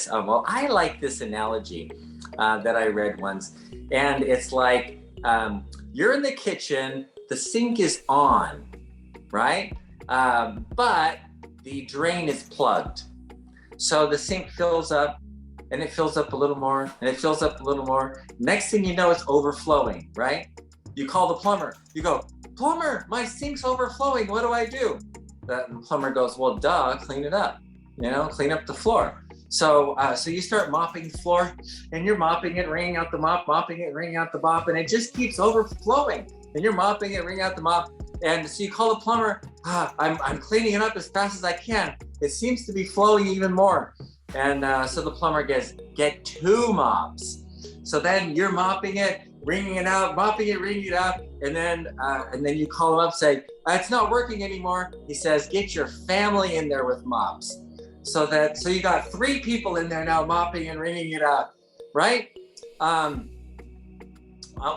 Well, I like this analogy that I read once, and it's like you're in the kitchen, the sink is on, right? But the drain is plugged. So the sink fills up, and it fills up a little more, and it fills up a little more. Next thing you know, it's overflowing, right? You call the plumber. You go, plumber, my sink's overflowing. What do I do? The plumber goes, well, duh, clean it up. Clean up the floor. So you start mopping the floor, and you're mopping it, wringing out the mop, mopping it, wringing out the mop, and it just keeps overflowing. And you're mopping it, wringing out the mop, and so you call the plumber. I'm cleaning it up as fast as I can. It seems to be flowing even more. And so the plumber get 2 mops. So then you're mopping it, wringing it out, mopping it, wringing it out, and then you call him up, say, it's not working anymore. He says, get your family in there with mops. So you got 3 people in there now mopping and wringing it out, right?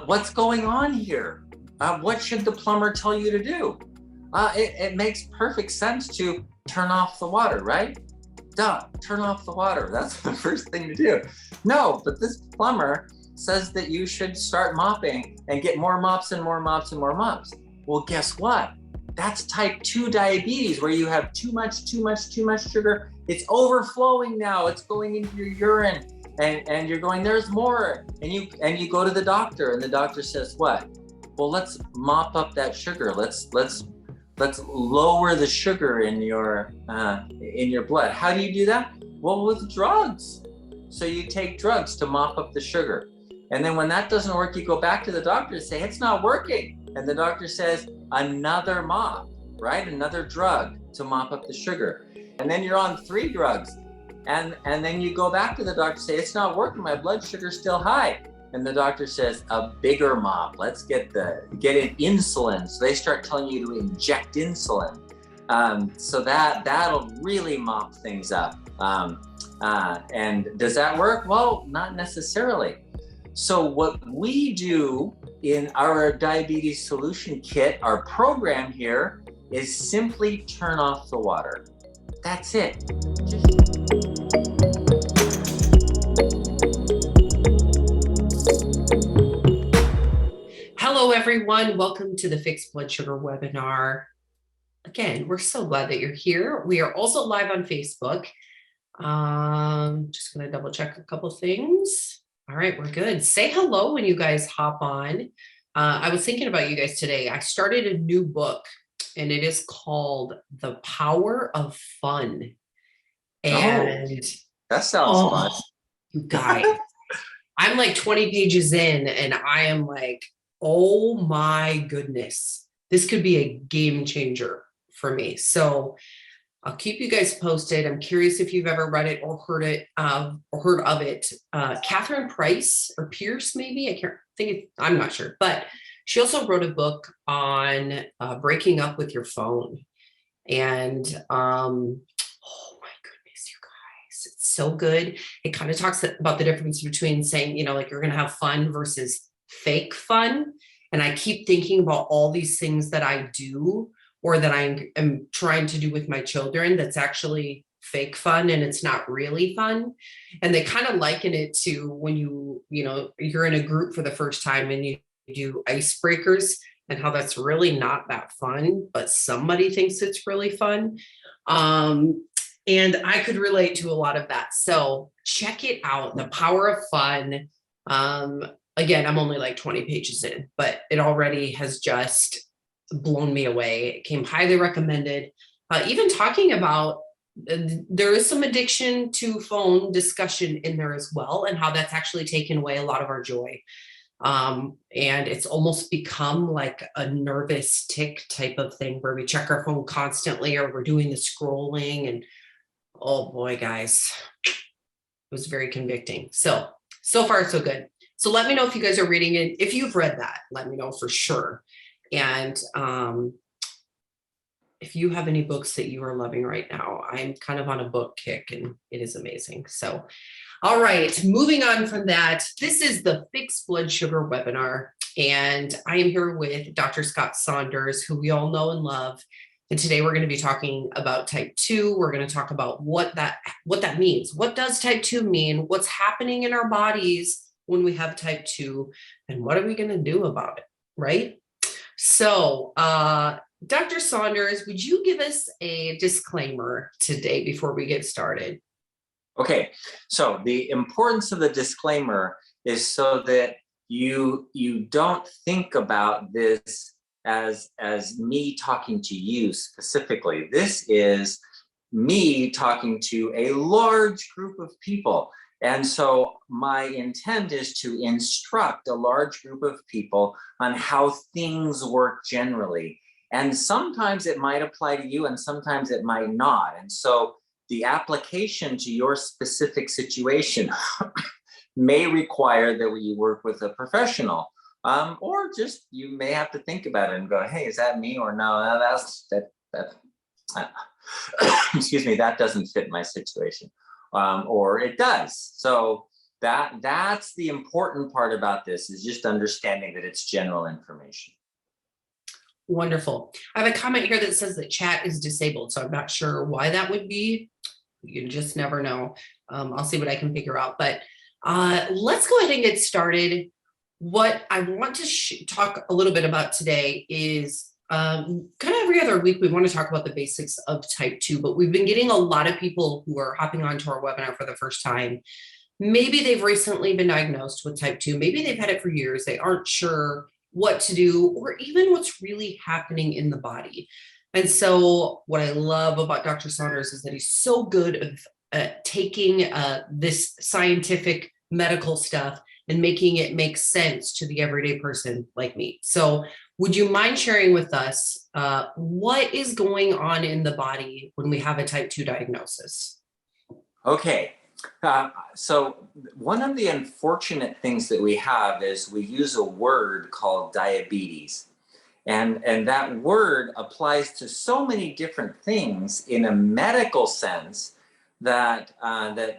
What's going on here? What should the plumber tell you to do? It makes perfect sense to turn off the water, right? Duh, turn off the water. That's the first thing to do. No, but this plumber says that you should start mopping and get more mops and more mops and more mops. Well, guess what? That's type 2 diabetes, where you have too much sugar. It's overflowing now. It's going into your urine, and you're going, there's more. And you go to the doctor, and the doctor says, what? Well, let's mop up that sugar. Let's lower the sugar in your blood. How do you do that? Well, with drugs. So you take drugs to mop up the sugar. And then when that doesn't work, you go back to the doctor and say, it's not working. And the doctor says, another mop, right? Another drug to mop up the sugar. And then you're on 3 drugs. And then you go back to the doctor and say, it's not working. My blood sugar's still high. And the doctor says, a bigger mop. Let's get in insulin. So they start telling you to inject insulin. So that'll really mop things up. And does that work? Well, not necessarily. So what we do in our diabetes solution kit, our program here, is simply turn off the water. That's it. Hello, everyone. Welcome to the Fixed Blood Sugar webinar. Again, we're so glad that you're here. We are also live on Facebook. Just going to double check a couple things. All right, we're good. Say hello when you guys hop on. I was thinking about you guys today. I started a new book, and it is called The Power of Fun. And that sounds fun. You guys, I'm like 20 pages in, and I am like, oh my goodness, this could be a game changer for me. So I'll keep you guys posted. I'm curious if you've ever read it or heard of it. Catherine Price or Pierce, maybe. I can't think. I'm not sure, but she also wrote a book on breaking up with your phone. And oh my goodness, you guys, it's so good. It kind of talks about the difference between saying, like you're going to have fun versus fake fun. And I keep thinking about all these things that I do or that I am trying to do with my children that's actually fake fun and it's not really fun. And they kind of liken it to when you're in a group for the first time and you do icebreakers and how that's really not that fun, but somebody thinks it's really fun. And I could relate to a lot of that. So check it out, The Power of Fun. Again, I'm only like 20 pages in, but it already has just blown me away. It came highly recommended. Even talking about there is some addiction to phone discussion in there as well, and how that's actually taken away a lot of our joy. And it's almost become like a nervous tick type of thing where we check our phone constantly or we're doing the scrolling. And oh boy, guys, it was very convicting. So far, so good. So let me know if you guys are reading it. If you've read that, let me know for sure. And if you have any books that you are loving right now, I'm kind of on a book kick and it is amazing. So, all right, moving on from that, this is the Fixed Blood Sugar webinar. And I am here with Dr. Scott Saunders, who we all know and love. And today we're going to be talking about type 2. We're going to talk about what that means. What does type 2 mean? What's happening in our bodies when we have type 2, and what are we going to do about it, right? So, Dr. Saunders, would you give us a disclaimer today before we get started? Okay, so the importance of the disclaimer is so that you don't think about this as me talking to you specifically. This is me talking to a large group of people. And so my intent is to instruct a large group of people on how things work generally. And sometimes it might apply to you and sometimes it might not. And so the application to your specific situation may require that you work with a professional, or just you may have to think about it and go, hey, is that me or no? Excuse me, that doesn't fit my situation, or it does. So that's the important part about this, is just understanding that it's general information. Wonderful. I have a comment here that says that chat is disabled, so I'm not sure why that would be. You just never know. I'll see what I can figure out, but let's go ahead and get started. What I want to talk a little bit about today is kind of every other week we want to talk about the basics of type 2, but we've been getting a lot of people who are hopping onto our webinar for the first time. Maybe they've recently been diagnosed with type 2. Maybe they've had it for years. They aren't sure what to do or even what's really happening in the body. And so what I love about Dr. Saunders is that he's so good at taking this scientific medical stuff and making it make sense to the everyday person like me. So would you mind sharing with us what is going on in the body when we have a type 2 diagnosis? Okay. So one of the unfortunate things that we have is we use a word called diabetes. And that word applies to so many different things in a medical sense that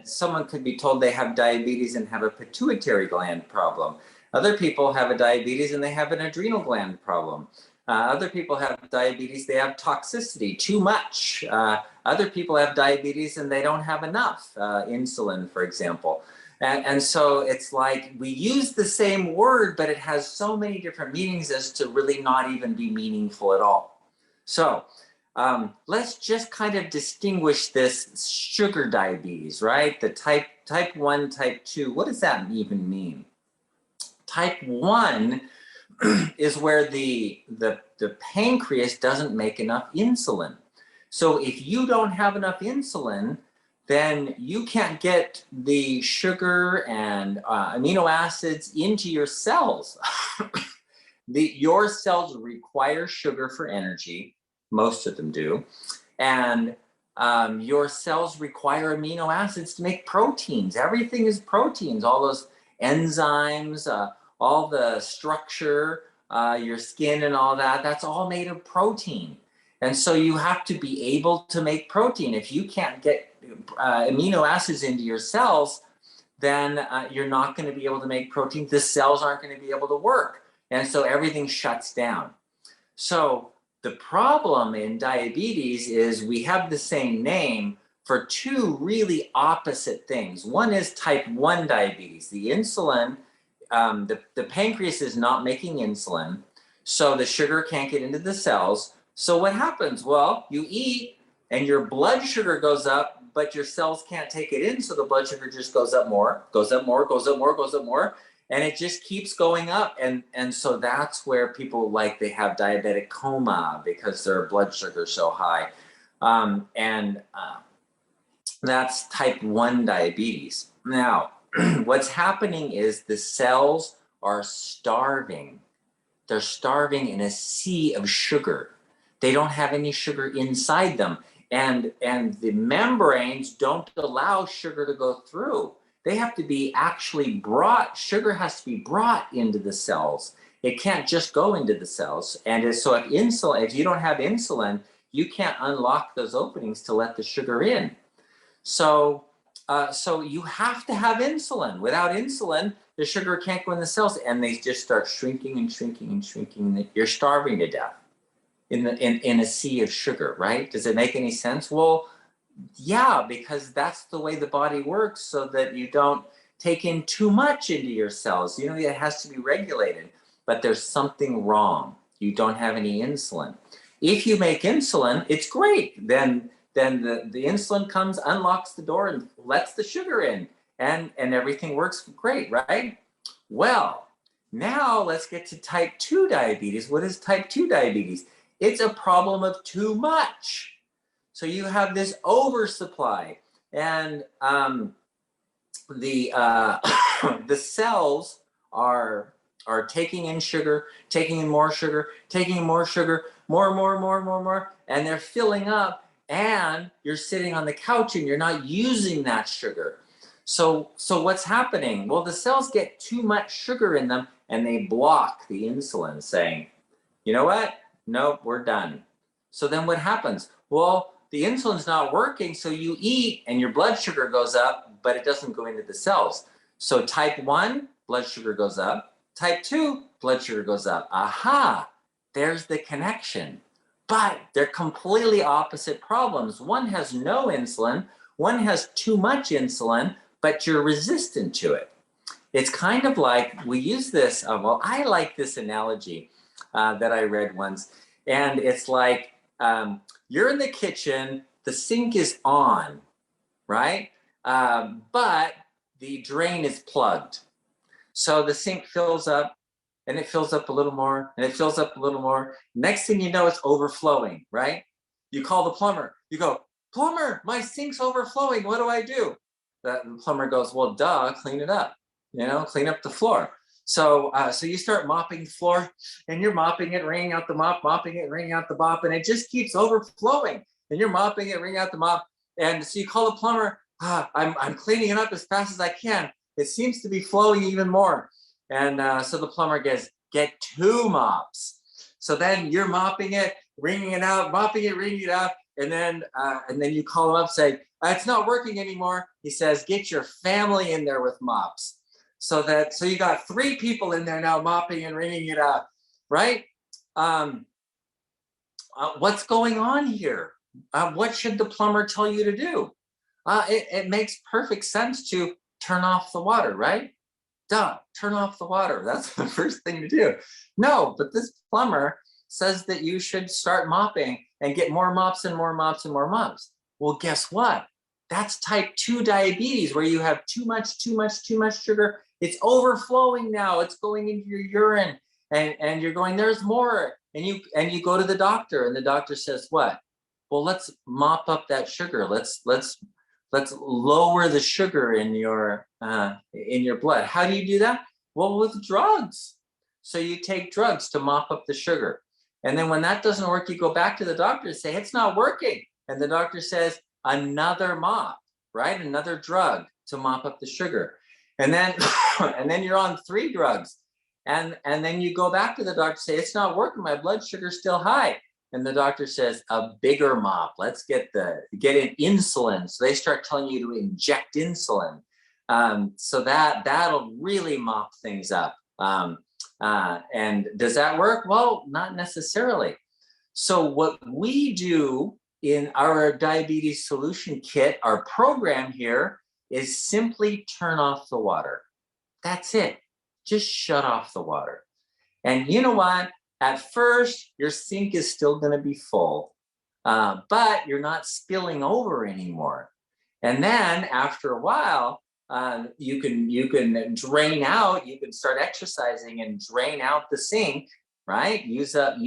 someone could be told they have diabetes and have a pituitary gland problem. Other people have a diabetes and they have an adrenal gland problem. Other people have diabetes, they have toxicity, too much. Other people have diabetes and they don't have enough insulin, for example. And so it's like we use the same word, but it has so many different meanings as to really not even be meaningful at all. So let's just kind of distinguish this sugar diabetes, right? The type 1, type 2, what does that even mean? Type 1 is where the pancreas doesn't make enough insulin. So if you don't have enough insulin, then you can't get the sugar and amino acids into your cells. Your cells require sugar for energy, most of them do, and your cells require amino acids to make proteins. Everything is proteins, all those enzymes, all the structure, your skin and all that, that's all made of protein. And so you have to be able to make protein. If you can't get amino acids into your cells, then you're not going to be able to make protein. The cells aren't going to be able to work. And so everything shuts down. So the problem in diabetes is we have the same name for two really opposite things. One is type 1 diabetes. The insulin, the pancreas is not making insulin, so the sugar can't get into the cells. So what happens? Well, you eat and your blood sugar goes up, but your cells can't take it in, so the blood sugar just goes up more, goes up more, goes up more, goes up more, and it just keeps going up. And so that's where people, like, they have diabetic coma because their blood sugar is so high. That's type 1 diabetes. Now, what's happening is the cells are starving. They're starving in a sea of sugar. They don't have any sugar inside them. And the membranes don't allow sugar to go through. They have to be actually brought, sugar has to be brought into the cells. It can't just go into the cells. And so if you don't have insulin, you can't unlock those openings to let the sugar in. So you have to have insulin. Without insulin, the sugar can't go in the cells, and they just start shrinking and shrinking and shrinking. You're starving to death. in a sea of sugar, right? Does it make any sense? Well, yeah, because that's the way the body works, so that you don't take in too much into your cells. It has to be regulated, but there's something wrong. You don't have any insulin. If you make insulin, it's great. Then the insulin comes, unlocks the door, and lets the sugar in, and everything works great, right? Well, now let's get to type 2 diabetes. What is type 2 diabetes? It's a problem of too much. So you have this oversupply, and the the cells are taking in sugar, taking in more sugar, taking in more sugar, more, and they're filling up. And you're sitting on the couch and you're not using that sugar. So what's happening? Well, the cells get too much sugar in them, and they block the insulin, saying, you know what? Nope, we're done. So then what happens? Well, the insulin's not working, so you eat and your blood sugar goes up, but it doesn't go into the cells. So type 1, blood sugar goes up. Type 2, blood sugar goes up. Aha, there's the connection. But they're completely opposite problems. One has no insulin, one has too much insulin, but you're resistant to it. It's kind of like, we use this, well, I like this analogy that I read once, and it's like, you're in the kitchen, the sink is on, right? But the drain is plugged. So the sink fills up, and it fills up a little more, and it fills up a little more. Next thing you know, it's overflowing, right? You call the plumber. You go, plumber, my sink's overflowing. What do I do? The plumber goes, well, duh, clean it up. Clean up the floor. So you start mopping the floor, and you're mopping it, wringing out the mop, mopping it, wringing out the mop, and it just keeps overflowing. And you're mopping it, wringing out the mop, and so you call the plumber. I'm cleaning it up as fast as I can. It seems to be flowing even more. And so the plumber gets, get 2 mops. So then you're mopping it, wringing it out, mopping it, wringing it out, and then you call him up, say, it's not working anymore. He says, get your family in there with mops. So you got 3 people in there now mopping and wringing it out, right? What's going on here? What should the plumber tell you to do? It makes perfect sense to turn off the water, right? Duh, turn off the water. That's the first thing to do. No, but this plumber says that you should start mopping and get more mops and more mops and more mops. Well, guess what? That's type 2 diabetes, where you have too much sugar. It's overflowing now. It's going into your urine, and you're going, there's more. And you go to the doctor, and the doctor says, what? Well, let's mop up that sugar. Let's lower the sugar in your blood. How do you do that? Well, with drugs. So you take drugs to mop up the sugar. And then when that doesn't work, you go back to the doctor and say, it's not working. And the doctor says, another mop, right? Another drug to mop up the sugar. And then and then you're on 3 drugs. And then you go back to the doctor and say, it's not working. My blood sugar's still high. And the doctor says, a bigger mop. Let's get in insulin. So they start telling you to inject insulin. So that'll really mop things up. And does that work? Well, not necessarily. So what we do in our diabetes solution kit, our program here, is simply turn off the water. That's it. Just shut off the water. And you know what? At first, your sink is still going to be full, but you're not spilling over anymore. And then after a while, you can drain out. You can start exercising and drain out the sink, right? Use up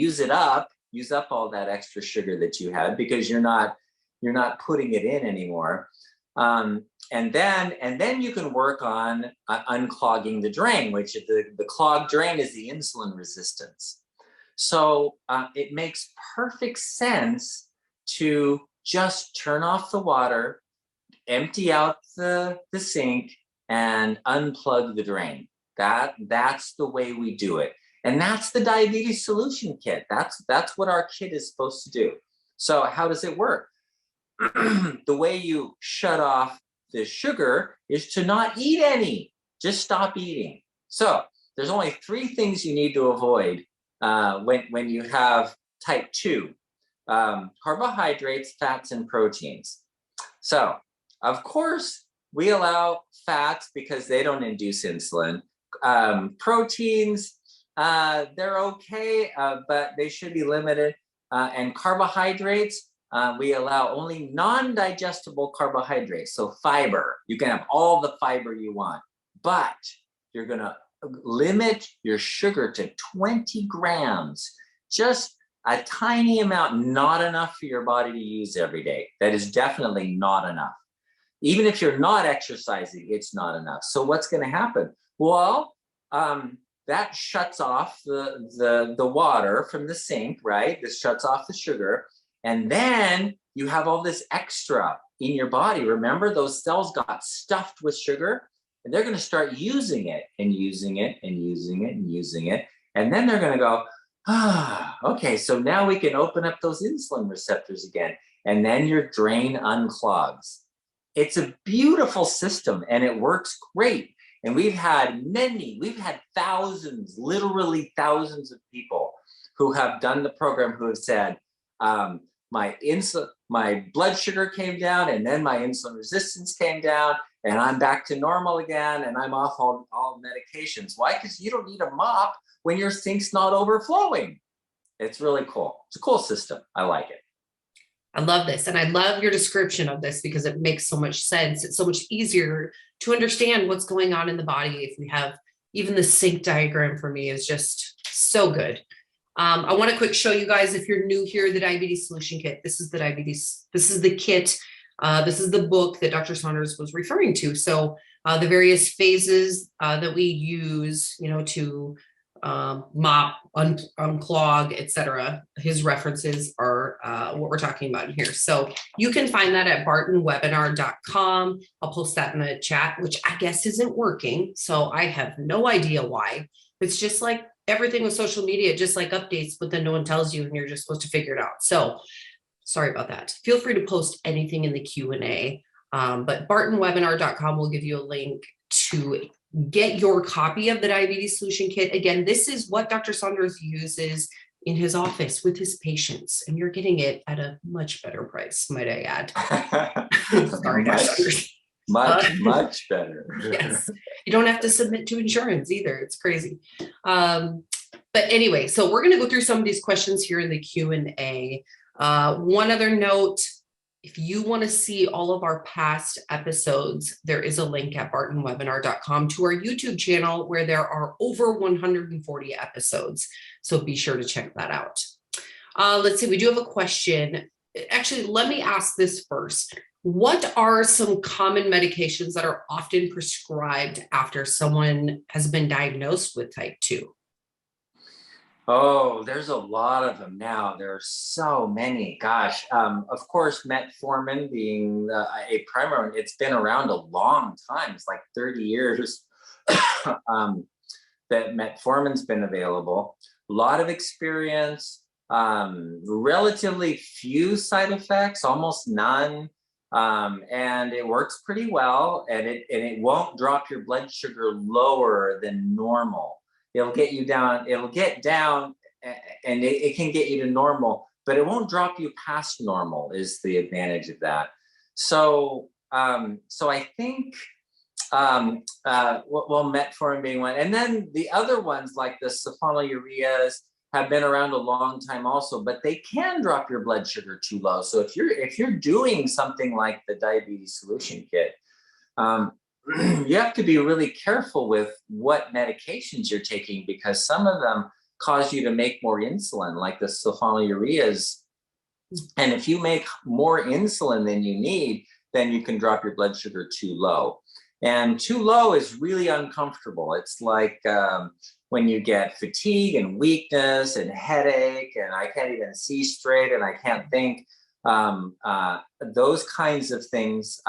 all that extra sugar that you had, because you're not putting it in anymore. And then you can work on unclogging the drain, which the clogged drain is the insulin resistance. So it makes perfect sense to just turn off the water, empty out the sink, and unplug the drain. That's the way we do it. And that's the diabetes solution kit. That's what our kit is supposed to do. So how does it work? The way you shut off the sugar is to not eat any. Just stop eating. So there's only 3 things you need to avoid when you have type 2, carbohydrates, fats, and proteins. So, of course, we allow fats because they don't induce insulin. Proteins, they're okay, but they should be limited. And carbohydrates, we allow only non-digestible carbohydrates. So fiber, you can have all the fiber you want, but you're going to limit your sugar to 20 grams, just a tiny amount, not enough for your body to use every day. That is definitely not enough. Even if you're not exercising, it's not enough. So what's going to happen? Well, that shuts off the water from the sink, right? This shuts off the sugar. And then you have all this extra in your body. Remember, those cells got stuffed with sugar, and they're going to start using it and using it and using it and using it. And then they're going to go, okay, so now we can open up those insulin receptors again. And then your drain unclogs. It's a beautiful system and it works great. And we've had thousands, literally thousands of people who have done the program who have said, my blood sugar came down and then my insulin resistance came down and I'm back to normal again and I'm off all medications. Why? Because you don't need a mop when your sink's not overflowing. It's really cool. It's a cool system. I like it. I love this. And I love your description of this because it makes so much sense. It's so much easier to understand what's going on in the body if we have even the sink diagram. For me is just so good. I want to quick show you guys, if you're new here, the diabetes solution kit. This is the kit. This is the book that Dr. Saunders was referring to. So the various phases that we use, to mop, unclog, etc. His references are what we're talking about in here. So you can find that at bartonwebinar.com. I'll post that in the chat, which I guess isn't working. So I have no idea why. It's just like everything with social media, just like updates, but then no one tells you and you're just supposed to figure it out. So sorry about that. Feel free to post anything in the Q&A, but bartonwebinar.com will give you a link to get your copy of the diabetes solution kit. Again, this is what Dr. Saunders uses in his office with his patients, and you're getting it at a much better price, might I add. Sorry, Dr. Saunders. Much better. Yes. You don't have to submit to insurance either. It's crazy. But anyway, so we're going to go through some of these questions here in the Q&A. One other note, if you want to see all of our past episodes, there is a link at bartonwebinar.com to our YouTube channel where there are over 140 episodes. So be sure to check that out. Let's see, we do have a question. Actually, let me ask this first. What are some common medications that are often prescribed after someone has been diagnosed with type 2? Oh, there's a lot of them now. There are so many. Gosh, of course, Metformin being a primary, it's been around a long time. It's like 30 years that Metformin's been available. A lot of experience, relatively few side effects, almost none. And it works pretty well, and it won't drop your blood sugar lower than normal. It'll get down, and it can get you to normal, but it won't drop you past normal is the advantage of that. So I think, Metformin being one, and then the other ones like the sulfonylureas have been around a long time also, but they can drop your blood sugar too low. So if you're doing something like the diabetes solution kit, you have to be really careful with what medications you're taking, because some of them cause you to make more insulin, like the sulfonylureas. And if you make more insulin than you need, then you can drop your blood sugar too low. And too low is really uncomfortable. It's like when you get fatigue and weakness and headache, and I can't even see straight and I can't think. Those kinds of things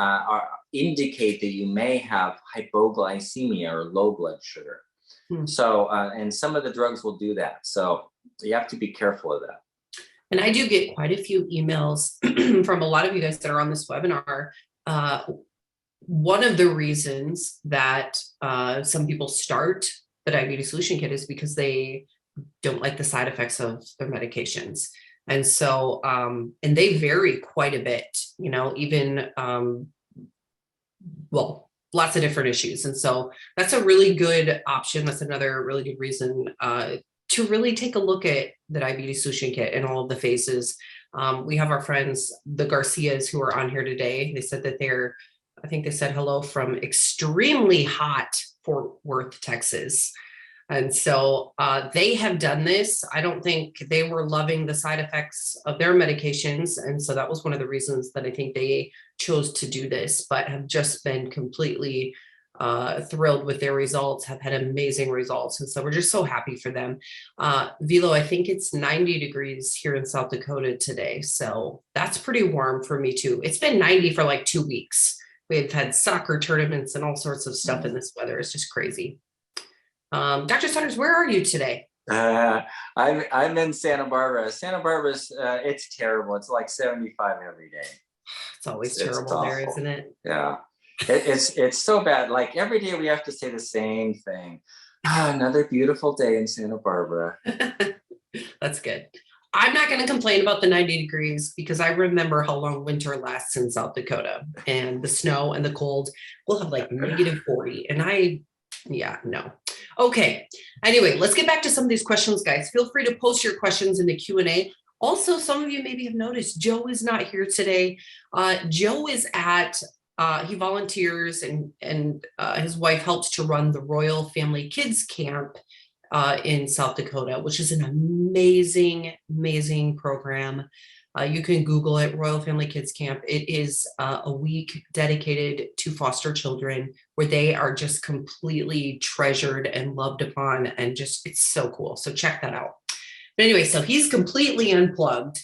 indicate that you may have hypoglycemia or low blood sugar. So, and some of the drugs will do that. So you have to be careful of that. And I do get quite a few emails from a lot of you guys that are on this webinar. One of the reasons that some people start the diabetes solution kit is because they don't like the side effects of their medications. And so, and they vary quite a bit, you know, even, well, lots of different issues. And so that's a really good option. That's another really good reason to really take a look at the diabetes solution kit and all of the phases. We have our friends, the Garcias, who are on here today. They said that I think they said hello from extremely hot Fort Worth, Texas. And so they have done this. I don't think they were loving the side effects of their medications. And so that was one of the reasons that I think they chose to do this, but have just been completely thrilled with their results, have had amazing results. And so we're just so happy for them. Vilo, I think it's 90 degrees here in South Dakota today. So that's pretty warm for me too. It's been 90 for like 2 weeks. We've had soccer tournaments and all sorts of stuff in this weather. It's just crazy. Dr. Saunders, where are you today? I'm in Santa Barbara. Santa Barbara's it's terrible. It's like 75 every day. It's always terrible there, isn't it? Yeah, it's so bad. Like every day we have to say the same thing. Another beautiful day in Santa Barbara. That's good. I'm not going to complain about the 90 degrees because I remember how long winter lasts in South Dakota, and the snow and the cold. We'll have like negative 40, and no. Okay. Anyway, let's get back to some of these questions, guys. Feel free to post your questions in the Q&A. Also, some of you maybe have noticed Joe is not here today. Joe is he volunteers and his wife helps to run the Royal Family Kids Camp in South Dakota, which is an amazing, amazing program. You can Google it, Royal Family Kids Camp. It is a week dedicated to foster children where they are just completely treasured and loved upon, and just, it's so cool. So check that out. But anyway, so he's completely unplugged.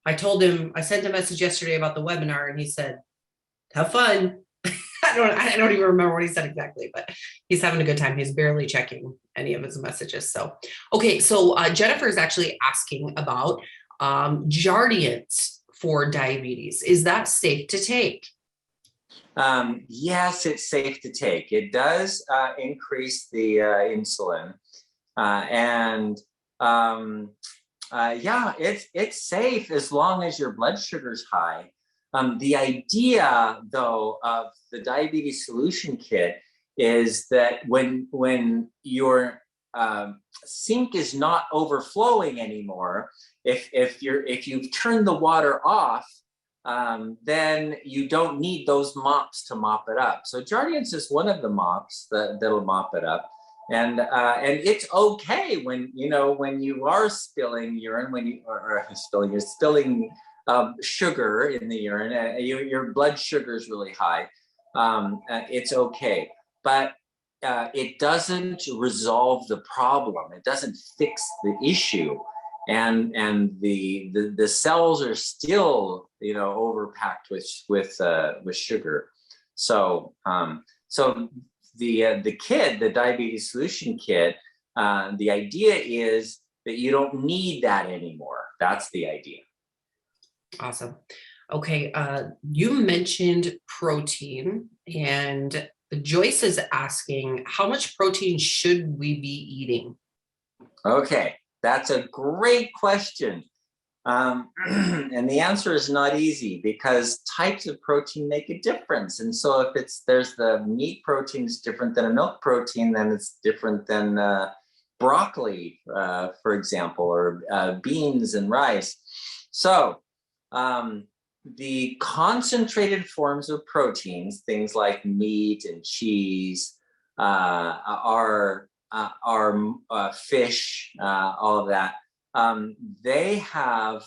I sent a message yesterday about the webinar, and he said, have fun. I don't even remember what he said exactly, but he's having a good time. He's barely checking any of his messages. So, okay. So Jennifer is actually asking about Jardiance for diabetes. Is that safe to take? Yes, it's safe to take. It does increase the insulin, yeah, it's safe as long as your blood sugar's high. The idea, though, of the diabetes solution kit is that when your sink is not overflowing anymore, if you've turned the water off, then you don't need those mops to mop it up. So Jardiance is one of the mops that'll mop it up. And it's okay when you are spilling urine, you're spilling sugar in the urine, your blood sugar is really high. It's okay, but it doesn't resolve the problem. It doesn't fix the issue, and the cells are still overpacked with sugar. So the kit, the diabetes solution kit, the idea is that you don't need that anymore. That's the idea. Awesome. Okay. You mentioned protein, and Joyce is asking, how much protein should we be eating? Okay, that's a great question. And the answer is not easy because types of protein make a difference. And so if there's the meat protein is different than a milk protein, then it's different than broccoli, for example, or beans and rice. So the concentrated forms of proteins, things like meat and cheese, are fish, all of that. They have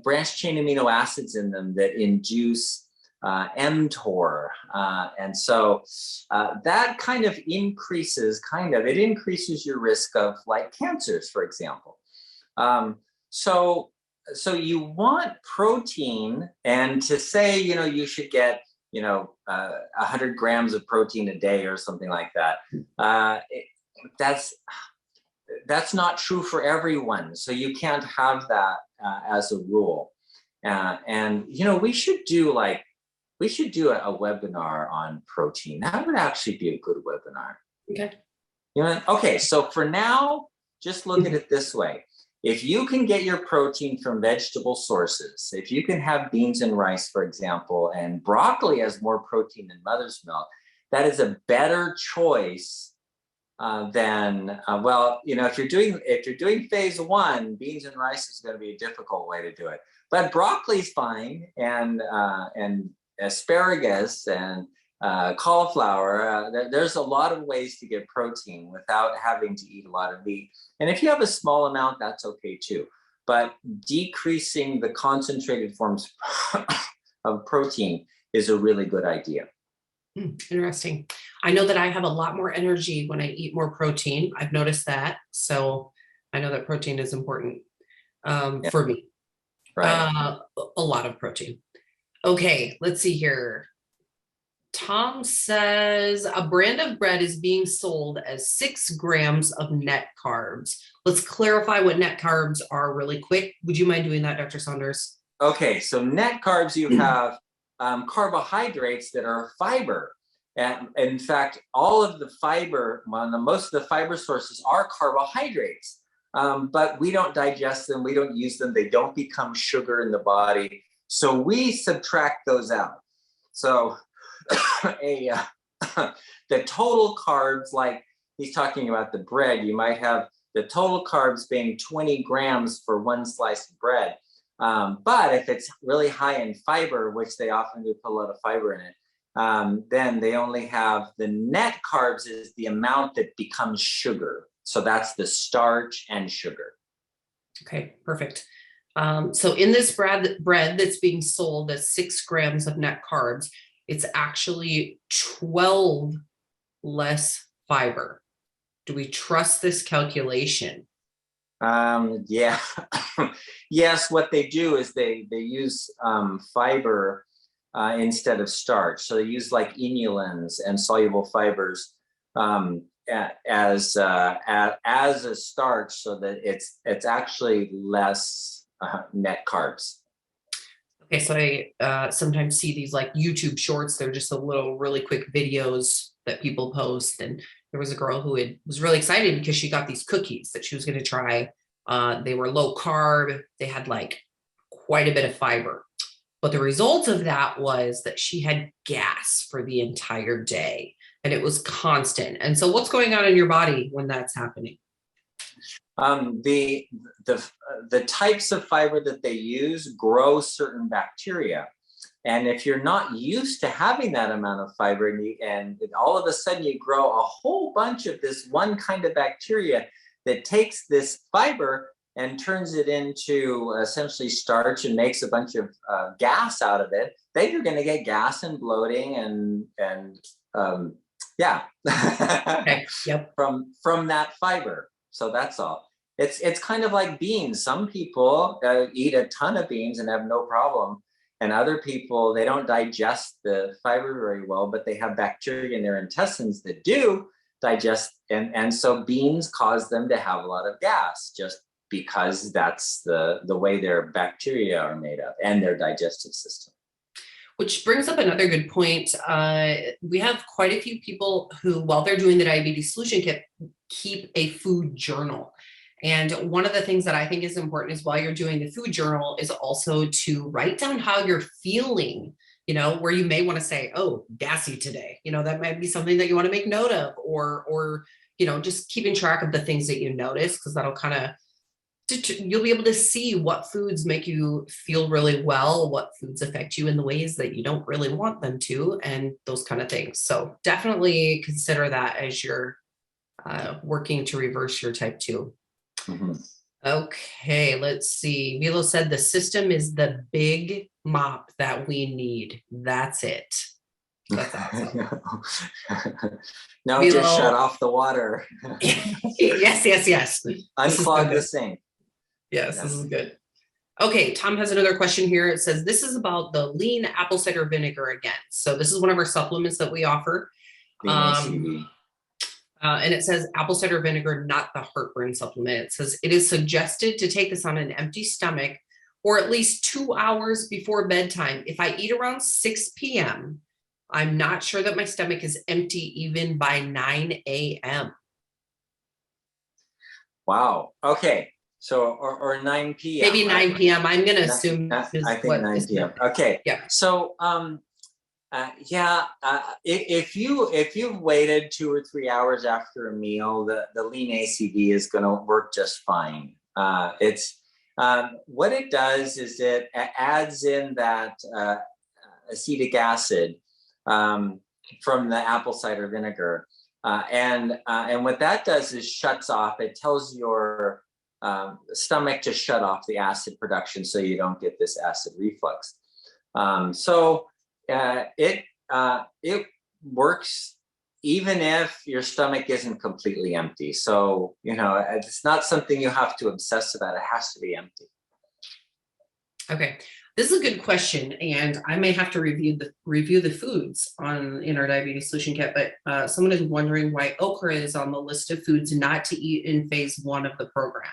branched chain amino acids in them that induce mTOR. And so that kind of increases your risk of like cancers, for example. So you want protein, and to say, you should get, 100 grams of protein a day or something like that. That's not true for everyone. So you can't have that as a rule. And we should do a webinar on protein. That would actually be a good webinar. Okay. Okay. So for now, just look at it this way. If you can get your protein from vegetable sources, if you can have beans and rice, for example, and broccoli has more protein than mother's milk, that is a better choice than well, if you're doing phase one, beans and rice is going to be a difficult way to do it. But broccoli's fine, and asparagus and cauliflower. There's a lot of ways to get protein without having to eat a lot of meat. And if you have a small amount, that's okay too. But decreasing the concentrated forms of protein is a really good idea. Interesting. I know that I have a lot more energy when I eat more protein. I've noticed that. So I know that protein is important for me. Right. A lot of protein. Okay, let's see here. Tom says a brand of bread is being sold as 6 grams of net carbs. Let's clarify what net carbs are really quick. Would you mind doing that, Dr. Saunders? Okay, so net carbs, you have carbohydrates that are fiber. And in fact, all of the fiber, most of the fiber sources are carbohydrates, but we don't digest them, we don't use them, they don't become sugar in the body. So we subtract those out. So the total carbs, like he's talking about the bread, you might have the total carbs being 20 grams for one slice of bread. But if it's really high in fiber, which they often do put a lot of fiber in it, then they only have the net carbs is the amount that becomes sugar. So that's the starch and sugar. Okay, perfect. So in this bread that's being sold as 6 grams of net carbs, it's actually 12 less fiber. Do we trust this calculation? Yeah. Yes, what they do is they use fiber instead of starch. So they use like inulins and soluble fibers as a starch, so that it's actually less net carbs. Okay, so I sometimes see these like YouTube shorts. They're just a little really quick videos that people post. And there was a girl who was really excited because she got these cookies that she was going to try. They were low carb. They had like quite a bit of fiber. But the result of that was that she had gas for the entire day, and it was constant. And so what's going on in your body when that's happening? The types of fiber that they use grow certain bacteria. And if you're not used to having that amount of fiber, and all of a sudden you grow a whole bunch of this one kind of bacteria that takes this fiber and turns it into essentially starch and makes a bunch of gas out of it, then you're going to get gas and bloating and yeah. Okay. Yep. From that fiber. So that's all. It's kind of like beans. Some people eat a ton of beans and have no problem. And other people, they don't digest the fiber very well, but they have bacteria in their intestines that do digest. And so beans cause them to have a lot of gas, just because that's the way their bacteria are made up and their digestive system. Which brings up another good point. We have quite a few people who, while they're doing the diabetes solution kit, keep a food journal. And one of the things that I think is important is while you're doing the food journal is also to write down how you're feeling, where you may want to say, oh, gassy today. That might be something that you want to make note of, or just keeping track of the things that you notice, because that'll kind of, you'll be able to see what foods make you feel really well, what foods affect you in the ways that you don't really want them to, and those kind of things. So definitely consider that as you're working to reverse your type 2. Mm-hmm. Okay, let's see. Milo said the system is the big mop that we need. That's it. That's awesome. No, Milo, just shut off the water. Yes. Unclog the sink. Yes, this is good. Okay, Tom has another question here. It says, this is about the lean apple cider vinegar again. So this is one of our supplements that we offer. And it says apple cider vinegar, not the heartburn supplement. It says, it is suggested to take this on an empty stomach or at least 2 hours before bedtime. If I eat around 6 p.m., I'm not sure that my stomach is empty even by 9 a.m. Wow. Okay. So, or 9 p.m., Maybe right? 9 p.m. I'm going to assume I is think what 9 is p.m. Okay. yeah. So, yeah, if you've waited 2 or 3 hours after a meal, the lean ACV is going to work just fine. It's what it does is it adds in that acetic acid from the apple cider vinegar, and what that does is shuts off. It tells your stomach to shut off the acid production so you don't get this acid reflux. So it works even if your stomach isn't completely empty. So it's not something you have to obsess about. It has to be empty. Okay, this is a good question, and I may have to review the foods in our diabetes solution kit. But someone is wondering why okra is on the list of foods not to eat in phase 1 of the program.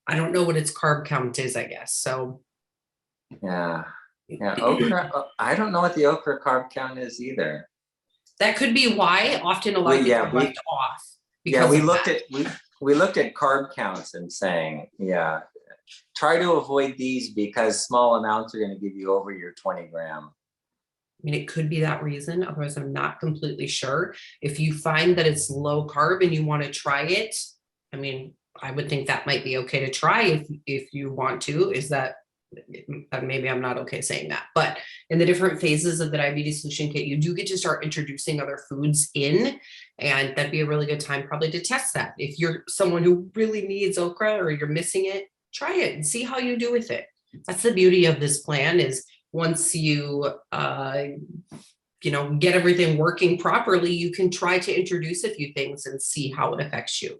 I don't know what its carb count is, I guess. So yeah, okra. I don't know what the okra carb count is either. That could be why often a lot of people are left off. We looked at carb counts and saying, try to avoid these because small amounts are going to give you over your 20 gram. I mean, it could be that reason. Otherwise, I'm not completely sure. If you find that it's low carb and you want to try it, I mean, I would think that might be okay to try if you want to. Is that maybe I'm not okay saying that, but in the different phases of the diabetes solution kit, you do get to start introducing other foods in, and that'd be a really good time probably to test that. If you're someone who really needs okra or you're missing it, try it and see how you do with it. That's the beauty of this plan, is once you get everything working properly, you can try to introduce a few things and see how it affects you.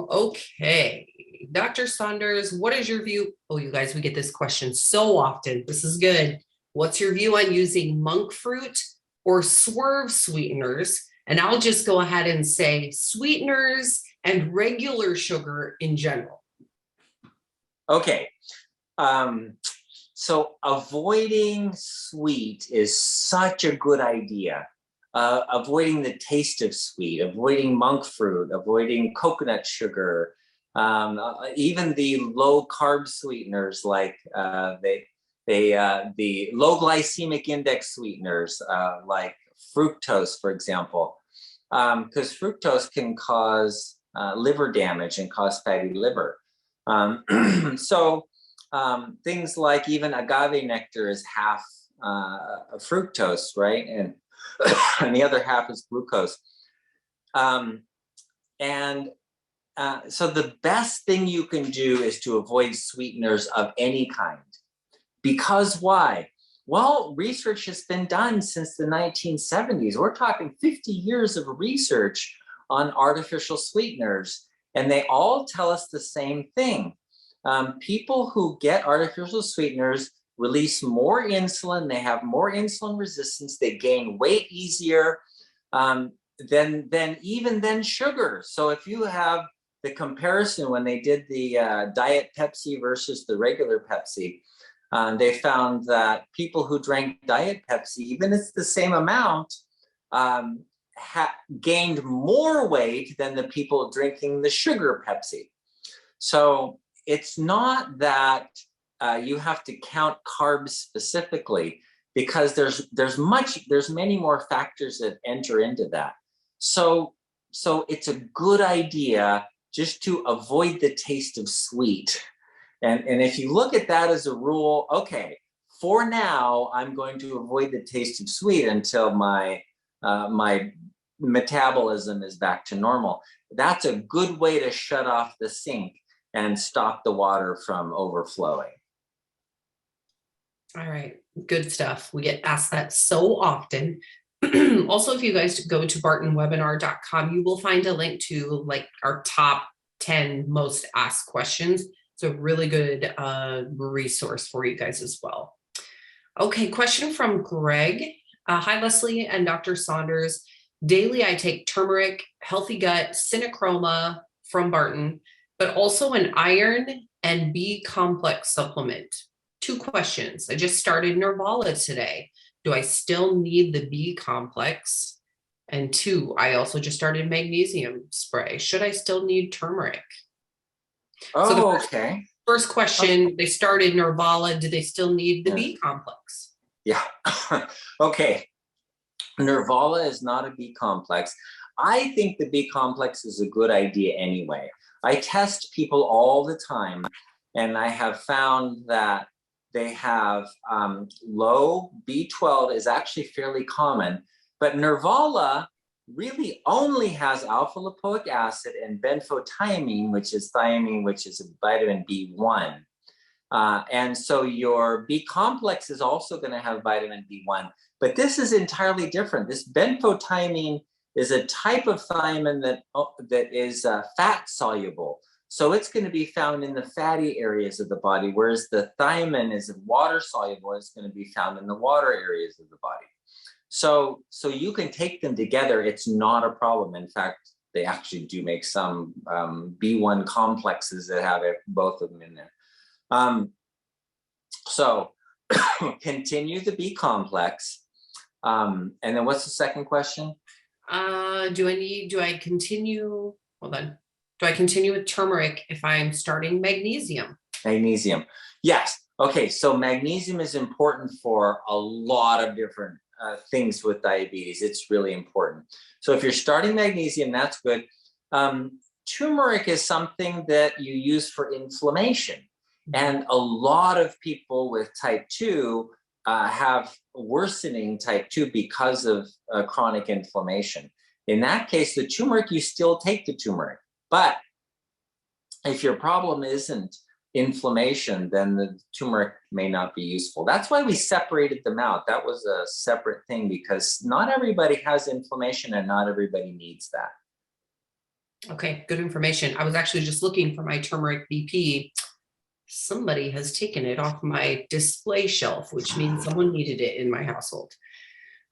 Okay. Dr. Saunders, what is your view? Oh, you guys, we get this question so often. This is good. What's your view on using monk fruit or swerve sweeteners? And I'll just go ahead and say sweeteners and regular sugar in general. Okay. So avoiding sweet is such a good idea. Avoiding the taste of sweet, avoiding monk fruit, avoiding coconut sugar, even the low carb sweeteners like the low glycemic index sweeteners like fructose, for example, because fructose can cause liver damage and cause fatty liver. So things like even agave nectar is half fructose, right? And the other half is glucose. So the best thing you can do is to avoid sweeteners of any kind. Because why? Well, research has been done since the 1970s. We're talking 50 years of research on artificial sweeteners, and they all tell us the same thing. People who get artificial sweeteners release more insulin, they have more insulin resistance, they gain weight easier than sugar. So if you have the comparison when they did the diet Pepsi versus the regular Pepsi, they found that people who drank diet Pepsi, even if it's the same amount, gained more weight than the people drinking the sugar Pepsi. So it's not that you have to count carbs specifically, because there's many more factors that enter into that. So it's a good idea just to avoid the taste of sweet. And if you look at that as a rule, okay, for now, I'm going to avoid the taste of sweet until my metabolism is back to normal. That's a good way to shut off the sink and stop the water from overflowing. All right, good stuff. We get asked that so often. Also, if you guys go to bartonwebinar.com, you will find a link to like our top 10 most asked questions. It's a really good resource for you guys as well. Okay, question from Greg. Hi, Leslie and Dr. Saunders. Daily, I take turmeric, healthy gut, Synachroma from Barton, but also an iron and B complex supplement. 2 questions. I just started Nervala today. Do I still need the B complex? And 2, I also just started magnesium spray. Should I still need turmeric? So the Oh, okay. first question, they started Nervala. Do they still need the Yeah. B complex? Yeah. Okay. Nervala is not a B complex. I think the B complex is a good idea anyway. I test people all the time, and I have found that they have low B12 is actually fairly common, but Nervala really only has alpha lipoic acid and benfotiamine, which is thiamine, which is a vitamin B1. And so your B complex is also going to have vitamin B1, but this is entirely different. This benfotiamine is a type of thiamine that is fat soluble. So it's going to be found in the fatty areas of the body, whereas the thiamine is water soluble. It's going to be found in the water areas of the body. So you can take them together. It's not a problem. In fact, they actually do make some B1 complexes that have both of them in there. So continue the B complex. And then what's the second question? Do I continue? Hold on. Do I continue with turmeric if I'm starting magnesium? Magnesium. Yes. Okay. So magnesium is important for a lot of different things with diabetes. It's really important. So if you're starting magnesium, that's good. Turmeric is something that you use for inflammation. And a lot of people with type 2 have worsening type 2 because of chronic inflammation. In that case, the turmeric, you still take the turmeric. But if your problem isn't inflammation, then the turmeric may not be useful. That's why we separated them out. That was a separate thing because not everybody has inflammation and not everybody needs that. Okay, good information. I was actually just looking for my turmeric BP. Somebody has taken it off my display shelf, which means someone needed it in my household.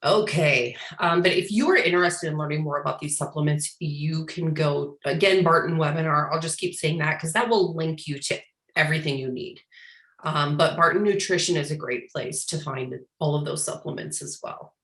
Okay, but if you are interested in learning more about these supplements, you can go, again, Barton webinar. I'll just keep saying that because that will link you to everything you need. But Barton Nutrition is a great place to find all of those supplements as well.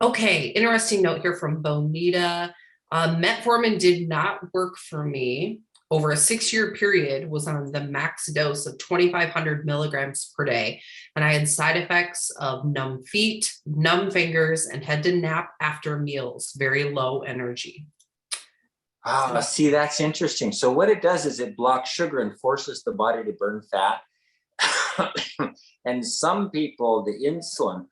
Okay, interesting note here from Bonita. Metformin did not work for me. Over a 6-year period, was on the max dose of 2,500 milligrams per day. And I had side effects of numb feet, numb fingers, and had to nap after meals, very low energy. See, that's interesting. So what it does is it blocks sugar and forces the body to burn fat. And some people, the insulin,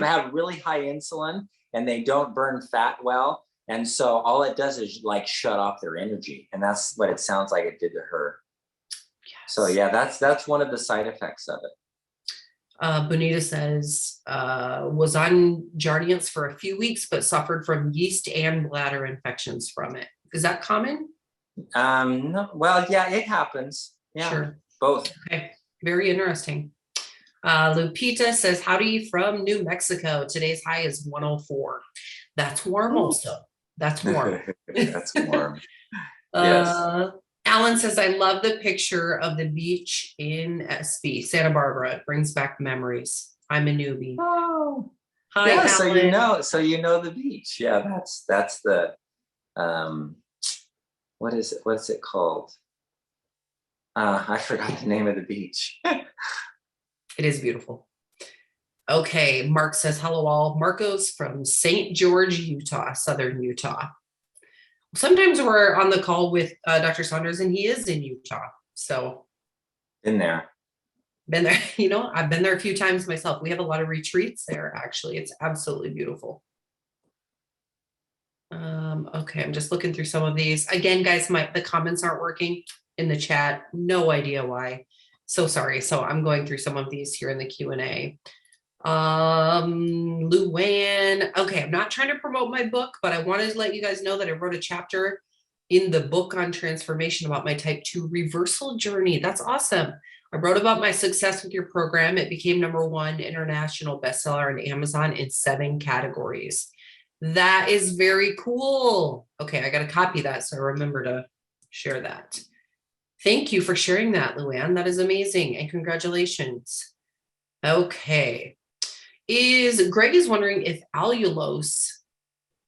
have really high insulin and they don't burn fat well. And so all it does is like shut off their energy. And that's what it sounds like it did to her. Yes. So yeah, that's one of the side effects of it. Bonita says, was on Jardiance for a few weeks, but suffered from yeast and bladder infections from it. Is that common? No, well, yeah, it happens. Yeah, sure. Both. Okay, very interesting. Lupita says, howdy from New Mexico. Today's high is 104. That's warm also. That's warm. That's warm. Yes. Alan says, I love the picture of the beach in SB, Santa Barbara. It brings back memories. I'm a newbie. Oh. Hi, yeah, Alan. so you know the beach. Yeah, that's the what is it? What's it called? I forgot the name of the beach. It is beautiful. Okay, Mark says, hello all. Marco's from St. George, Utah, Southern Utah. Sometimes we're on the call with Dr. Saunders and he is in Utah. So been there. You know, I've been there a few times myself. We have a lot of retreats there, actually. It's absolutely beautiful. Okay, I'm just looking through some of these. Again, guys, the comments aren't working in the chat. No idea why. So sorry. So I'm going through some of these here in the Q&A. Luann. Okay, I'm not trying to promote my book, but I wanted to let you guys know that I wrote a chapter in the book on transformation about my type 2 reversal journey. That's awesome. I wrote about my success with your program. It became #1 international bestseller on Amazon in 7 categories. That is very cool. Okay, I got to copy that so I remember to share that. Thank you for sharing that, Luann. That is amazing. And congratulations. Okay. Greg is wondering if allulose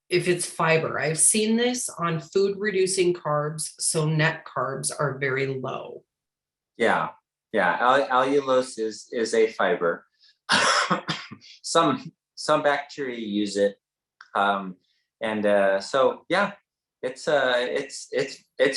if it's fiber. I've seen this on food reducing carbs, so net carbs are very low. Yeah, yeah. Allulose is a fiber. Some bacteria use it, and so yeah, it's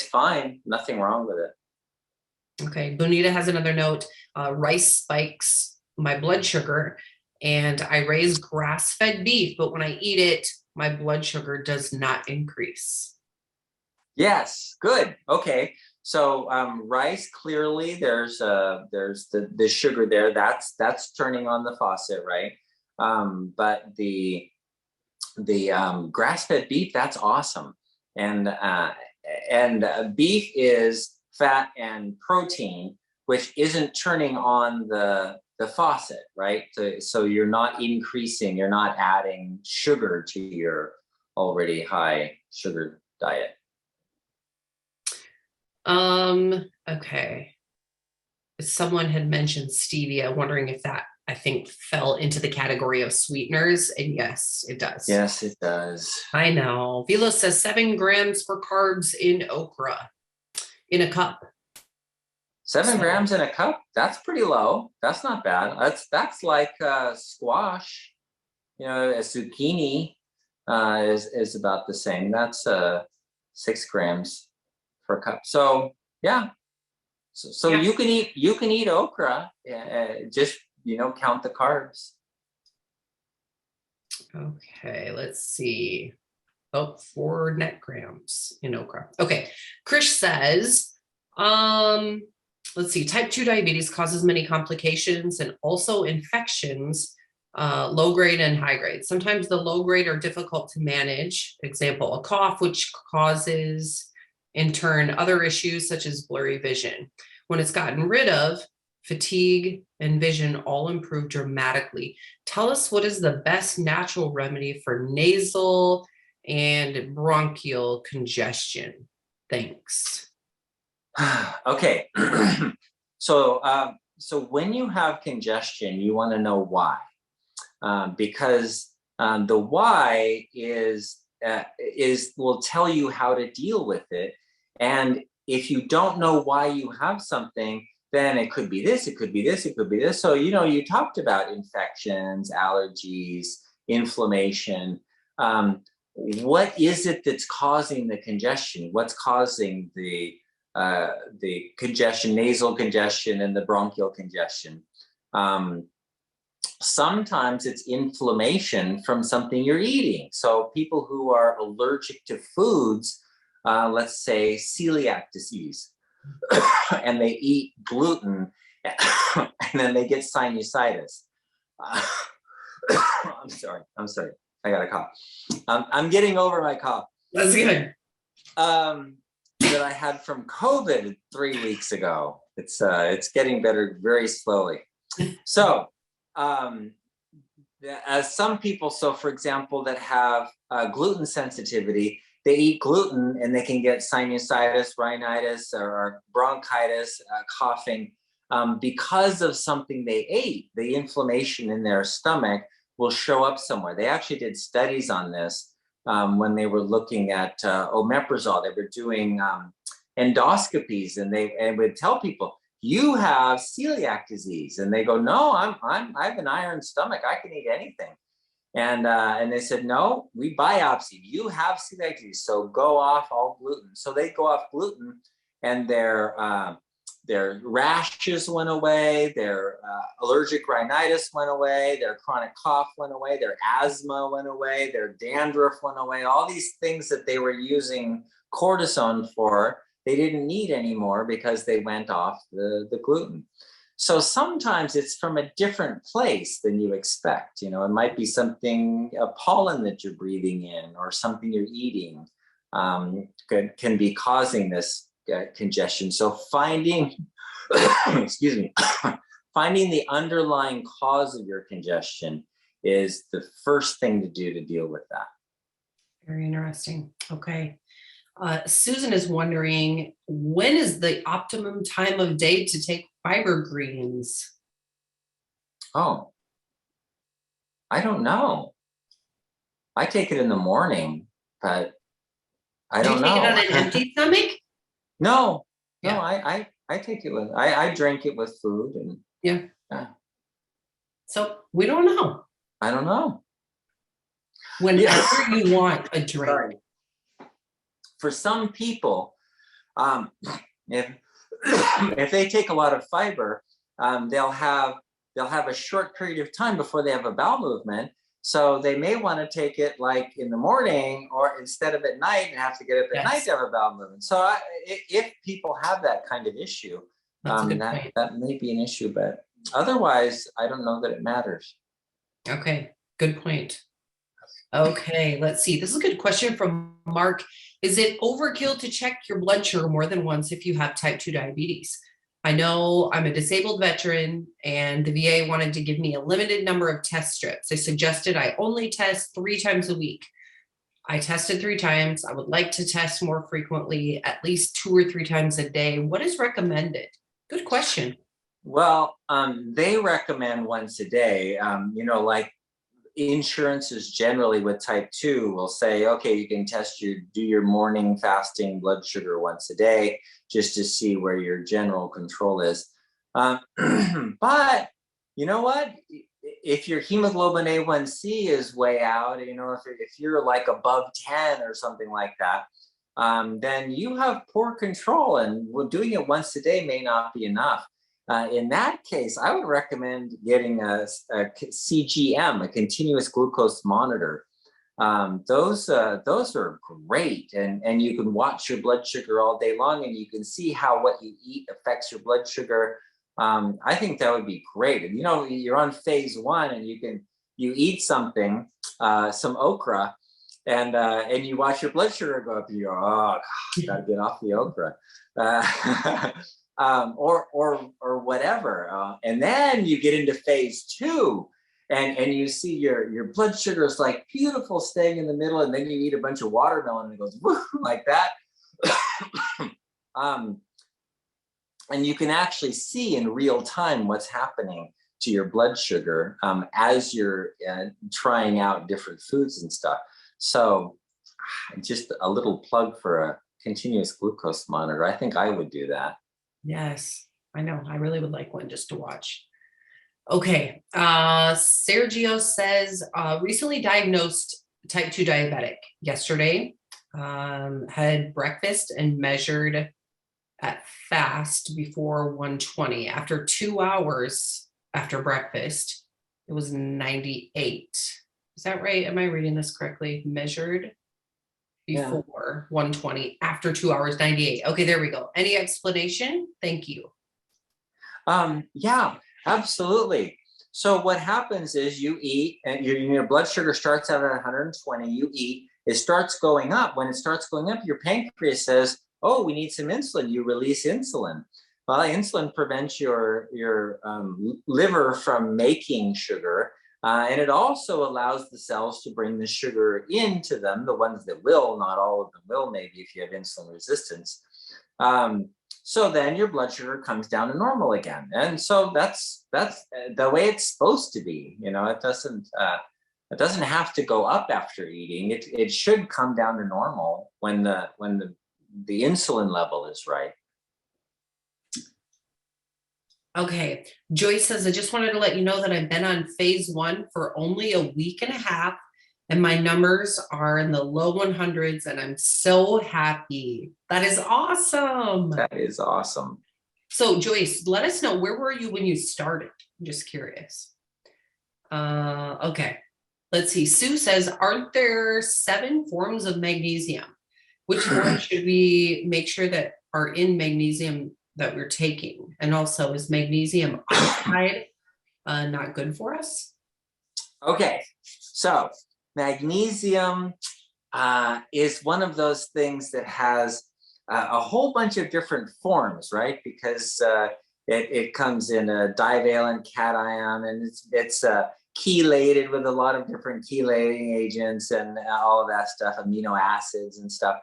fine. Nothing wrong with it. Okay, Bonita has another note. Rice spikes my blood sugar, and I raise grass-fed beef, but when I eat it, my blood sugar does not increase. Yes, good. Okay. So rice, clearly there's the sugar there. That's turning on the faucet, right? But the grass-fed beef, that's awesome. And beef is fat and protein, which isn't turning on the faucet, right? So you're not increasing, you're not adding sugar to your already high sugar diet. Okay. Someone had mentioned stevia, wondering if that, I think, fell into the category of sweeteners. And yes, it does. Yes, it does. I know. Velo says 7 grams for carbs in okra in a cup. 7 grams in a cup? That's pretty low. That's not bad. That's like squash. You know, a zucchini is about the same. That's 6 grams per cup. So yeah. So Yeah. you can eat okra. Just count the carbs. Okay, let's see. Oh, 4 net grams in okra. Okay. Krish says, let's see, type 2 diabetes causes many complications and also infections, low grade and high grade. Sometimes the low grade are difficult to manage. Example, a cough, which causes in turn other issues such as blurry vision. When it's gotten rid of, fatigue and vision all improve dramatically. Tell us, what is the best natural remedy for nasal and bronchial congestion? Thanks. Okay. So when you have congestion, you want to know why, because the why is will tell you how to deal with it. And if you don't know why you have something, then it could be this, it could be this, it could be this. So you talked about infections, allergies, inflammation. What is it that's causing the congestion? What's causing the congestion, nasal congestion, and the bronchial congestion? Sometimes it's inflammation from something you're eating. So people who are allergic to foods, let's say celiac disease, and they eat gluten, and then they get sinusitis. I'm sorry. I got a cough. I'm getting over my cough. That's good. That I had from COVID 3 weeks ago. It's getting better very slowly. So, as some people, so for example, that have gluten sensitivity, they eat gluten and they can get sinusitis, rhinitis, or bronchitis, coughing, because of something they ate. The inflammation in their stomach will show up somewhere. They actually did studies on this when they were looking at omeprazole. They were doing endoscopies, and they would tell people, you have celiac disease, and they go, no, I have an iron stomach, I can eat anything. And they said, no, we biopsied, you have celiac disease, so go off all gluten. So they go off gluten, and their rashes went away, their allergic rhinitis went away, their chronic cough went away, their asthma went away, their dandruff went away. All these things that they were using cortisone for, they didn't need anymore because they went off the gluten. So sometimes it's from a different place than you expect. It might be something, a pollen that you're breathing in, or something you're eating can be causing this congestion. So finding, excuse me, finding the underlying cause of your congestion is the first thing to do to deal with that. Very interesting. Okay. Susan is wondering, when is the optimum time of day to take fiber greens? Oh, I don't know. I take it in the morning, but I Do you don't take it know. on an empty stomach? No, no, Yeah. I take it with, I drink it with food and Yeah. yeah, So we don't know. I don't know. Yeah. Whenever you want a drink. Sorry. For some people, um, if if they take a lot of fiber, they'll have a short period of time before they have a bowel movement. So they may want to take it like in the morning or instead of at night and have to get up at night Yes, to have a bowel movement. So if people have that kind of issue, that's a good point. that may be an issue, but otherwise, I don't know that it matters. Okay, good point. Okay, let's see. This is a good question from Mark. Is it overkill to check your blood sugar more than once if you have type 2 diabetes? I know I'm a disabled veteran and the VA wanted to give me a limited number of test strips. They suggested I only test 3 times a week. I tested 3 times. I would like to test more frequently, at least 2 or 3 times a day. What is recommended? Good question. Well, they recommend once a day. Like insurances generally with type 2 will say, okay, you can do your morning fasting blood sugar once a day just to see where your general control is. But you know what? If your hemoglobin A1C is way out, if you're like above 10 or something like that, then you have poor control, and doing it once a day may not be enough. In that case, I would recommend getting a CGM, a continuous glucose monitor. Those are great, and you can watch your blood sugar all day long, and you can see how what you eat affects your blood sugar. I think that would be great. And you're on phase 1, and you eat something, some okra, and you watch your blood sugar go up. And you go, oh, gosh, gotta get off the okra. Or whatever, and then you get into phase 2, and you see your blood sugar is like beautiful, staying in the middle, and then you eat a bunch of watermelon and it goes woo, like that. And you can actually see in real time what's happening to your blood sugar as you're trying out different foods and stuff. So just a little plug for a continuous glucose monitor. I think I would do that. Yes, I know. I really would like one just to watch. Okay. Sergio says, recently diagnosed type 2 diabetic yesterday, had breakfast and measured at fast before 120. After 2 hours after breakfast, it was 98. Is that right? Am I reading this correctly? Measured before 120, after 2 hours, 98. Okay, there we go. Any explanation? Thank you. Yeah, absolutely. So what happens is you eat, and your blood sugar starts out at 120. You eat, it starts going up. When it starts going up, your pancreas says, "Oh, we need some insulin." You release insulin. Well, insulin prevents your liver from making sugar. And it also allows the cells to bring the sugar into them, the ones that will, not all of them will, maybe if you have insulin resistance. So then your blood sugar comes down to normal again. And so that's the way it's supposed to be. It doesn't have to go up after eating. It should come down to normal when the insulin level is right. Okay. Joyce says, I just wanted to let you know that I've been on phase 1 for only a week and a half, and my numbers are in the low 100s, and I'm so happy. That is awesome. That is awesome. So Joyce, let us know, where were you when you started? I'm just curious. Okay. Let's see. Sue says, aren't there 7 forms of magnesium? Which one should we make sure that are in magnesium that we're taking? And also, is magnesium oxide not good for us? Okay, so magnesium is one of those things that has a whole bunch of different forms, right? Because it comes in a divalent cation, and it's chelated with a lot of different chelating agents and all of that stuff, amino acids and stuff.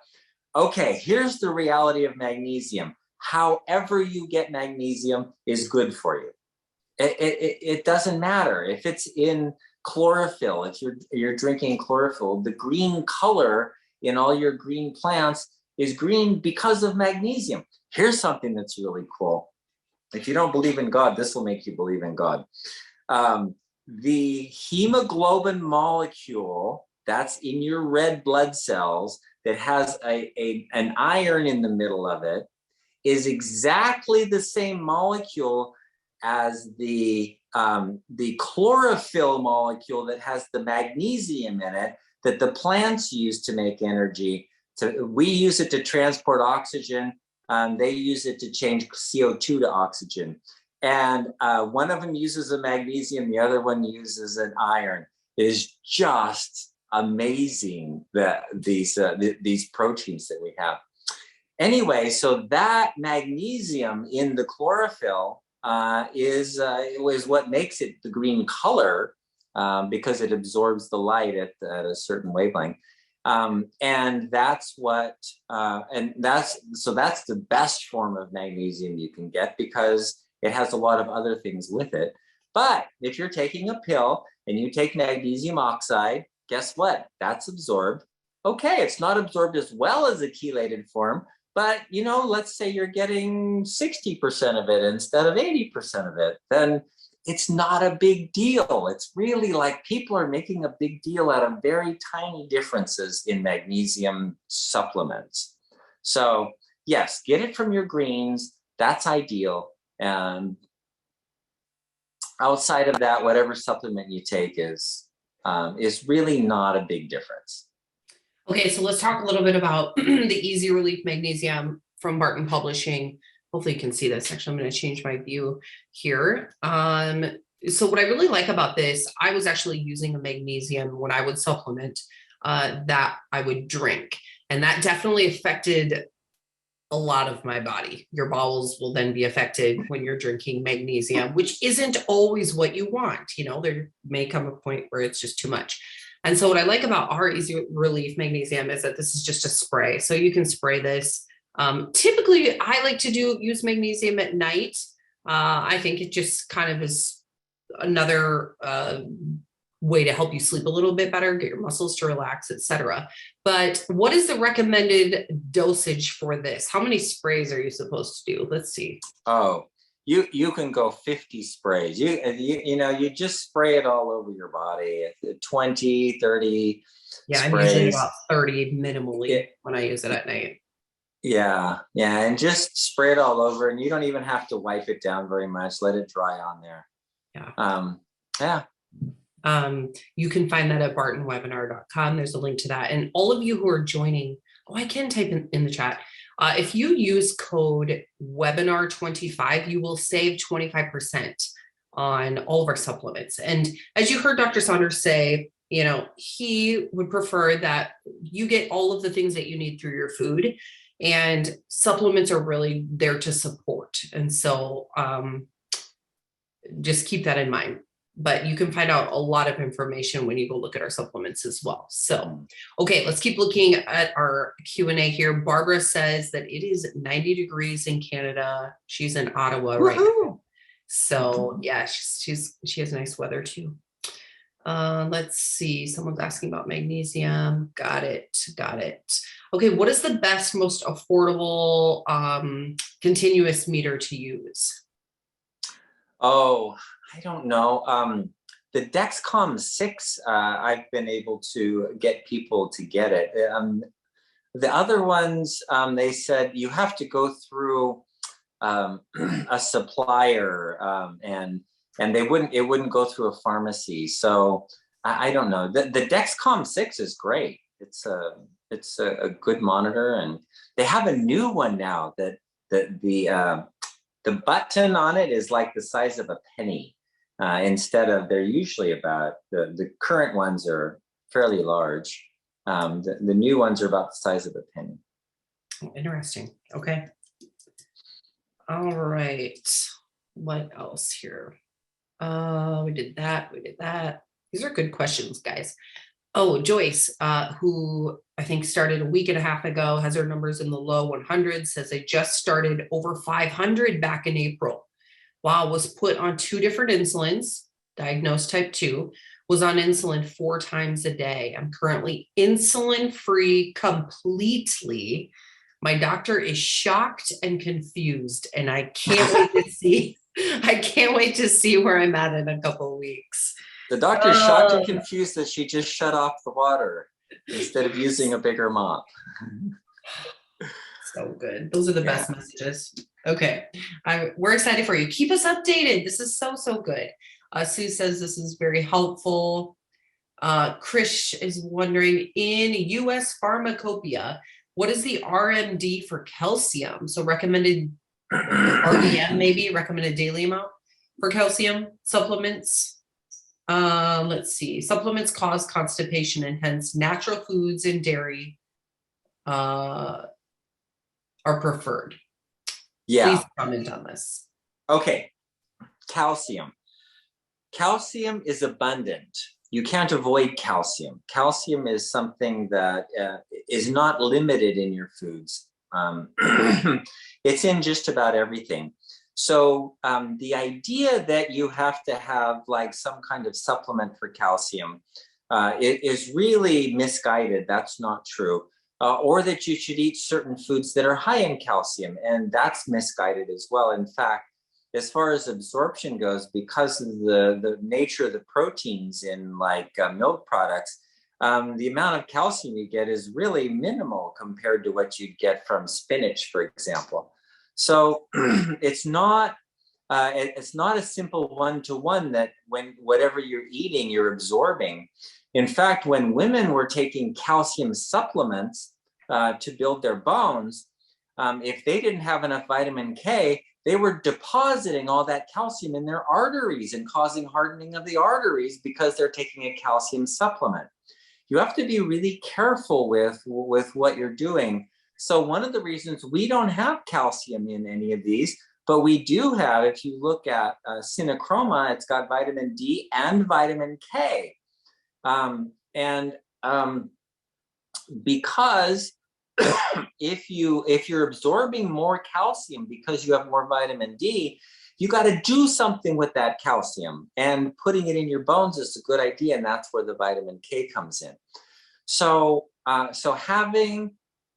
Okay, here's the reality of magnesium. However you get magnesium is good for you. It doesn't matter if it's in chlorophyll. If you're drinking chlorophyll, the green color in all your green plants is green because of magnesium. Here's something that's really cool. If you don't believe in God, this will make you believe in God. The hemoglobin molecule that's in your red blood cells that has an iron in the middle of it is exactly the same molecule as the chlorophyll molecule that has the magnesium in it that the plants use to make energy. We use it to transport oxygen. They use it to change CO2 to oxygen. And one of them uses a magnesium, the other one uses an iron. It is just amazing that these proteins that we have. Anyway, so that magnesium in the chlorophyll is what makes it the green color, because it absorbs the light at a certain wavelength. And that's the best form of magnesium you can get, because it has a lot of other things with it. But if you're taking a pill and you take magnesium oxide, guess what? That's absorbed. Okay, it's not absorbed as well as a chelated form, but let's say you're getting 60% of it instead of 80% of it, then it's not a big deal. It's really like people are making a big deal out of very tiny differences in magnesium supplements. So yes, get it from your greens. That's ideal. And outside of that, whatever supplement you take is really not a big difference. Okay, so let's talk a little bit about the Easy Relief Magnesium from Barton Publishing. Hopefully you can see this. Actually, I'm going to change my view here. So what I really like about this, I was actually using a magnesium when I would supplement that I would drink. And that definitely affected a lot of my body. Your bowels will then be affected when you're drinking magnesium, which isn't always what you want. There may come a point where it's just too much. And so what I like about our Easy Relief Magnesium is that this is just a spray. So you can spray this. Typically, I like to use magnesium at night. I think it just kind of is another way to help you sleep a little bit better, get your muscles to relax, etc. But what is the recommended dosage for this? How many sprays are you supposed to do? Let's see. Oh, you can go 50 sprays. You just spray it all over your body. 20, 30 Yeah, sprays. I'm usually about 30 minimally when I use it at night. Yeah, and just spray it all over, and you don't even have to wipe it down very much. Let it dry on there. Yeah. You can find that at bartonwebinar.com. There's a link to that. And all of you who are joining, I can type in the chat. If you use code webinar25, you will save 25% on all of our supplements. And as you heard Dr. Saunders say, he would prefer that you get all of the things that you need through your food, and supplements are really there to support. And so just keep that in mind. But you can find out a lot of information when you go look at our supplements as well. So, okay, let's keep looking at our Q&A here. Barbara says that it is 90 degrees in Canada. She's in Ottawa right now. So yeah, she has nice weather too. Let's see. Someone's asking about magnesium. Got it. Okay, what is the best, most affordable continuous meter to use? Oh, I don't know. The Dexcom 6, I've been able to get people to get it. The other ones, they said you have to go through a supplier, and it wouldn't go through a pharmacy. So I don't know. The Dexcom 6 is great. It's a good monitor, and they have a new one now that the button on it is like the size of a penny. Instead of, they're usually about, the current ones are fairly large. The new ones are about the size of a penny. Interesting. Okay. All right. What else here? We did that. These are good questions, guys. Oh, Joyce, who I think started a week and a half ago, has her numbers in the low 100s, says they just started over 500 back in April. Wow, was put on 2 different insulins, diagnosed type 2, was on insulin 4 times a day. I'm currently insulin free completely. My doctor is shocked and confused, and I can't wait to see. I can't wait to see where I'm at in a couple of weeks. The doctor's shocked and confused that she just shut off the water instead of using a bigger mop. So good. Those are the best messages. Okay. We're excited for you. Keep us updated. This is so, so good. Sue says this is very helpful. Krish is wondering, in US Pharmacopoeia, what is the RMD for calcium? So recommended RDM, maybe recommended daily amount for calcium supplements. Let's see. Supplements cause constipation, and hence natural foods and dairy are preferred. Yeah. Please comment on this. Okay. Calcium. Calcium is abundant. You can't avoid calcium. Calcium is something that is not limited in your foods. It's in just about everything. So the idea that you have to have like some kind of supplement for calcium is really misguided. That's not true. Or that you should eat certain foods that are high in calcium, and that's misguided as well. In fact, as far as absorption goes, because of the nature of the proteins in like milk products, the amount of calcium you get is really minimal compared to what you'd get from spinach, for example. So it's not a simple one-to-one that when whatever you're eating, you're absorbing. In fact, when women were taking calcium supplements to build their bones, if they didn't have enough vitamin K, they were depositing all that calcium in their arteries and causing hardening of the arteries because they're taking a calcium supplement. You have to be really careful with what you're doing. So one of the reasons we don't have calcium in any of these, but we do have, if you look at Synachroma, it's got vitamin D and vitamin K. Because if you're absorbing more calcium because you have more vitamin D, you got to do something with that calcium, and putting it in your bones is a good idea, and that's where the vitamin K comes in. So having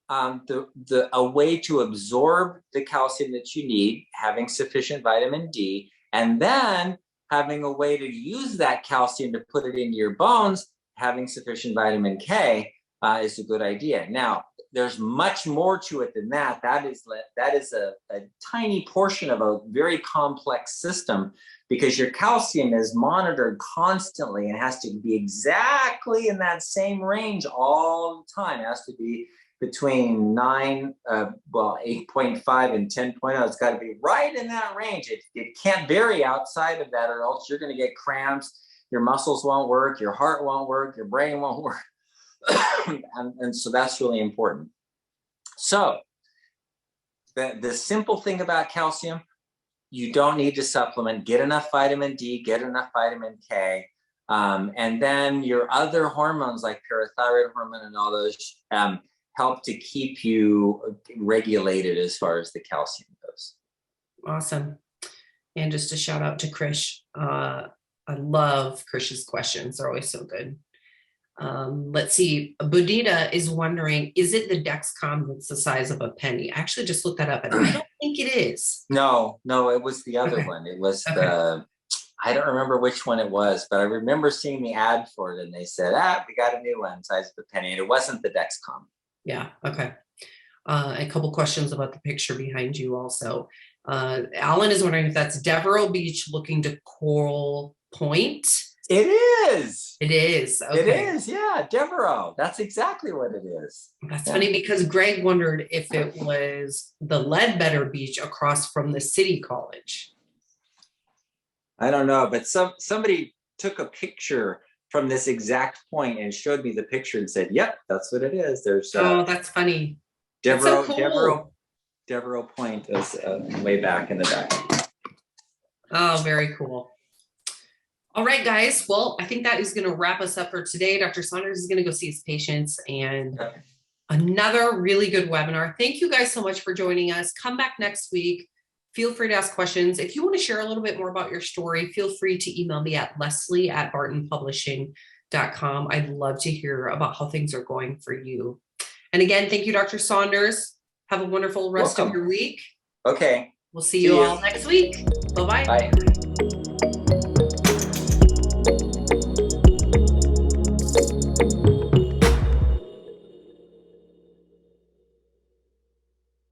a way to absorb the calcium that you need, having sufficient vitamin D, and then having a way to use that calcium to put it into your bones, having sufficient vitamin K is a good idea. Now, there's much more to it than that. That is a tiny portion of a very complex system, because your calcium is monitored constantly and has to be exactly in that same range all the time. It has to be between 8.5 and 10.0. It's got to be right in that range. It can't vary outside of that, or else you're going to get cramps. Your muscles won't work. Your heart won't work. Your brain won't work. and so that's really important. So the simple thing about calcium, you don't need to supplement. Get enough vitamin D, get enough vitamin K, and then your other hormones like parathyroid hormone and all those help to keep you regulated as far as the calcium goes. Awesome. And just a shout out to Krish. I love Krish's questions. They're always so good. Let's see. Budita is wondering, is it the Dexcom that's the size of a penny? I actually just looked that up, and I don't think it is. No, it was the other one. It was I don't remember which one it was, but I remember seeing the ad for it, and they said, we got a new one, size of a penny, and it wasn't the Dexcom. Yeah. Okay. A couple questions about the picture behind you also. Alan is wondering if that's Devereaux Beach looking to Coral Point. It is. It is. Okay. It is. Yeah. Devereaux. That's exactly what it is. That's funny, because Greg wondered if it was the Ledbetter Beach across from the City College. I don't know, but somebody took a picture from this exact point and showed me the picture and said, yep, that's what it is. There's that's funny. Devereaux, That's so cool. Devereaux Point is way back in the back. Oh, very cool. All right, guys. Well, I think that is going to wrap us up for today. Dr. Saunders is going to go see his patients, and another really good webinar. Thank you guys so much for joining us. Come back next week. Feel free to ask questions. If you want to share a little bit more about your story, feel free to email me at leslie@bartonpublishing.com. I'd love to hear about how things are going for you. And again, thank you, Dr. Saunders. Have a wonderful rest of your week. Okay. We'll see you all next week. Bye-bye. Bye.